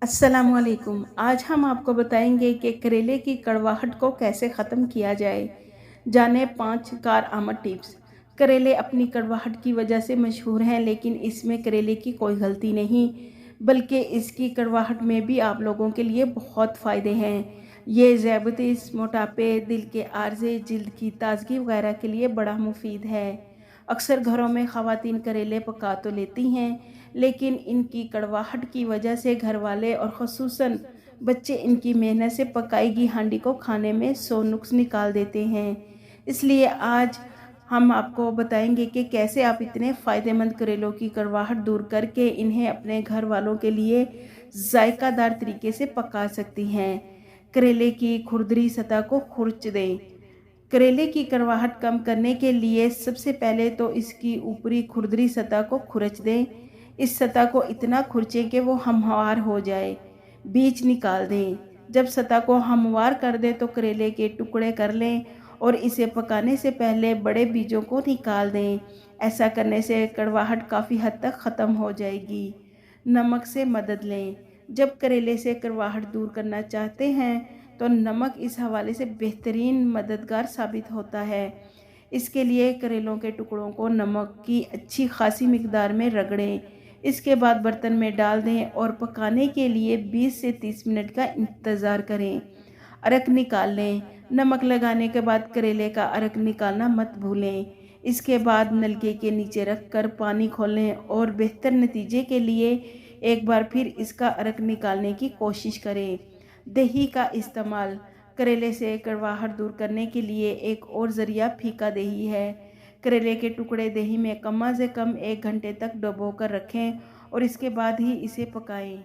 अस्सलामुअलैकुम। आज हम आपको बताएंगे कि करेले की कड़वाहट को कैसे ख़त्म किया जाए। जाने 5 कारआमद टिप्स। करेले अपनी कड़वाहट की वजह से मशहूर हैं, लेकिन इसमें करेले की कोई गलती नहीं, बल्कि इसकी कड़वाहट में भी आप लोगों के लिए बहुत फ़ायदे हैं। ये ज़ैबतीस, मोटापे, दिल के आर्जे, जिल्द की ताजगी वगैरह के लिए बड़ा मुफीद है। अक्सर घरों में ख़वातीन करेले पका तो लेती हैं, लेकिन इनकी कड़वाहट की वजह से घरवाले और ख़ुसूसन बच्चे इनकी मेहनत से पकाई गई हांडी को खाने में सौ नुक्स निकाल देते हैं। इसलिए आज हम आपको बताएंगे कि कैसे आप इतने फ़ायदेमंद करेलों की कड़वाहट दूर करके इन्हें अपने घर वालों के लिए जायकादार तरीके से पका सकती हैं। करेले की खुरदरी सतह को खुरच दें। करेले की कड़वाहट कम करने के लिए सबसे पहले तो इसकी ऊपरी खुरदरी सतह को खुरच दें। इस सतह को इतना खुरचें कि वो हमवार हो जाए। बीज निकाल दें। जब सतह को हमवार कर दें तो करेले के टुकड़े कर लें और इसे पकाने से पहले बड़े बीजों को निकाल दें। ऐसा करने से कड़वाहट काफ़ी हद तक ख़त्म हो जाएगी। नमक से मदद लें। जब करेले से कड़वाहट दूर करना चाहते हैं तो नमक इस हवाले से बेहतरीन मददगार साबित होता है। इसके लिए करेलों के टुकड़ों को नमक की अच्छी खासी मिकदार में रगड़ें। इसके बाद बर्तन में डाल दें और पकाने के लिए 20 से 30 मिनट का इंतज़ार करें। अरक निकाल लें। नमक लगाने के बाद करेले का अरक निकालना मत भूलें। इसके बाद नलके के नीचे रख कर पानी खोलें और बेहतर नतीजे के लिए एक बार फिर इसका अरक निकालने की कोशिश करें। दही का इस्तेमाल। करेले से कड़वाहट दूर करने के लिए एक और ज़रिया फीका दही है। करेले के टुकड़े दही में कम से कम 1 घंटे तक डुबो कर रखें और इसके बाद ही इसे पकाएं।